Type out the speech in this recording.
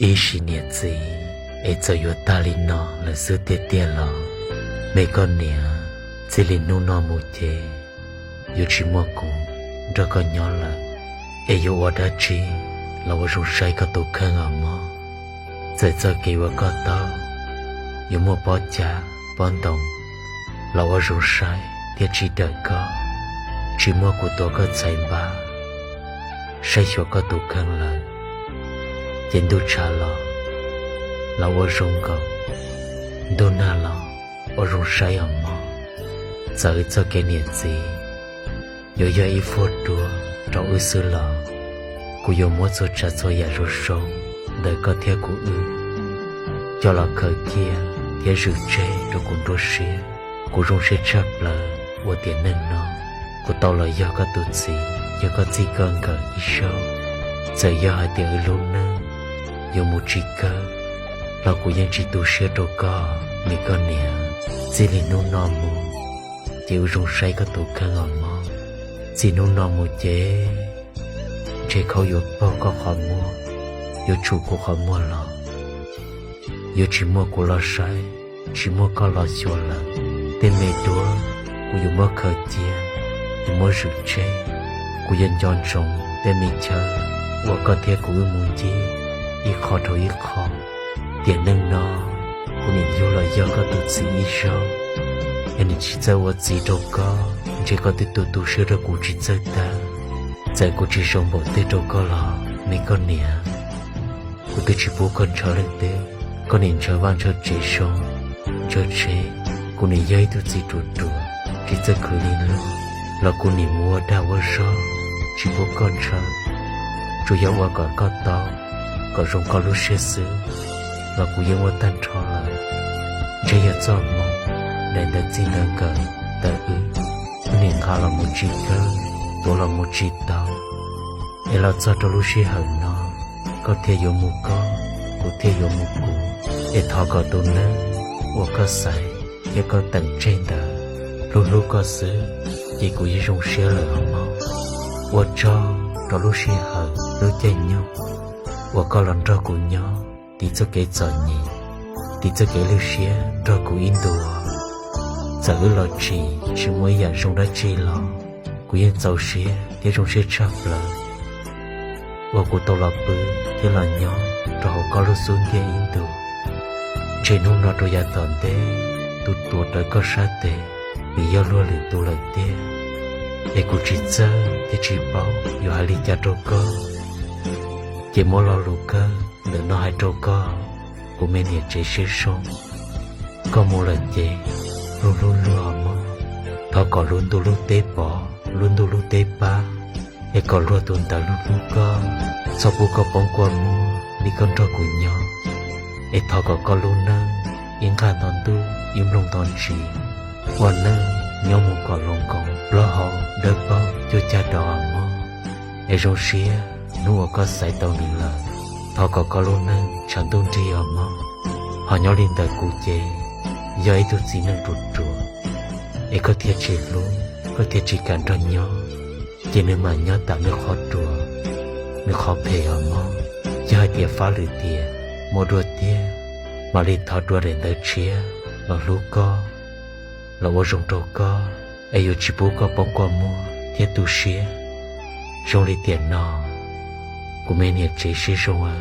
一十年子，一早有大林闹了是点点了，每个年这里弄闹木节，有只蘑菇，这个鸟了，也有我的鸡，了我用晒个都看啊么，在这给我个刀，有么包家包动，了我用晒点只的个，只蘑菇多个菜吧，晒小个都看了。见都查了，那我用个，都拿了，我用啥样嘛？这一次给年子，有一幅图，找二十了，古有么做这做也入手，那个贴古叫了可见，贴入这这工作室，古用是吃了，我点能了，古到了一个肚子，一个几个一手，这一还点路呢。有木只个，老古人只都学着个，每个年，这里弄那么，就用晒个都看啊嘛，只弄那么这口有包个好么，有煮过好么了，有只蘑菇了晒，只蘑菇了小了，但没多，我有么可见，有么肉这，古人讲中，但没吃，我个贴古有木鸡。一考头一考，点能呢，我们有了一个肚子以上，你只在我自着个，这个的都是的估计在的，在估计上不得着个了，每个年，我都只不跟车了的，个年车往车这上，这车，我们也都自着着，只在可怜了，了我们摸到我说，只不跟车，主要我个刀。có rong có lúc xe xứ và cũng yên qua tan cho lại trái ya cho mong nên đã chỉ nâng cờ ta nên khá là một chi cơ tôi là một chi tao để là cho lúc xe hận nó có thể dùng một có thể dùng một cụ để thọ có tôi nâng và có sai và có tầng trên đó lúc có xứ chỉ cũng yên rong xe là mong và cho lúc xe hận lúc chạy nhau我个人照顾鸟，第这给做你，第这给了些照顾印度啊，这个老鸡是我也用的鸡了，古人做些也用些吃了，我古到了不也了鸟，然后搞了孙的印度，这弄那都也当的，都多的个啥的，比要落里多了的，也古只这的只包有还里家多个。chỉ mỗi lo lục cơ để nó hay trâu cơ của mình hiện chế sẽ sống có một lần chế luôn luôn luôn mà thọ có luôn tu luôn tế bỏ luôn tu luôn tế ba để có luôn tuần ta luôn luôn cơ sau bu có bóng quan mua đi con trâu của nhau để thọ có luôn nâng yên khả toàn tu im lòng toàn trì quan nâng nhau một có lòng cộng lo họ đỡ bao cho cha đỏ mà để rồi xía nua có sai tao đi là thọ có luôn nè chẳng tôn tri ở mà họ nhau lên tới cụ chế giờ ấy tôi chỉ nên rụt rùa ấy có thiệt chỉ luôn có thiệt chỉ cần cho nhau chỉ nên mà nhau tạo nước khó rùa nước khó phê ở mà giờ hai tiệt phá lửa tiệt một đua tiệt mà lên thọ đua đến tới chia là lú co là ô rồng trâu co ấy yêu chỉ bố có bông qua mua thiệt tu xía rong lên tiền nọ của mình hiện chế sĩ rong à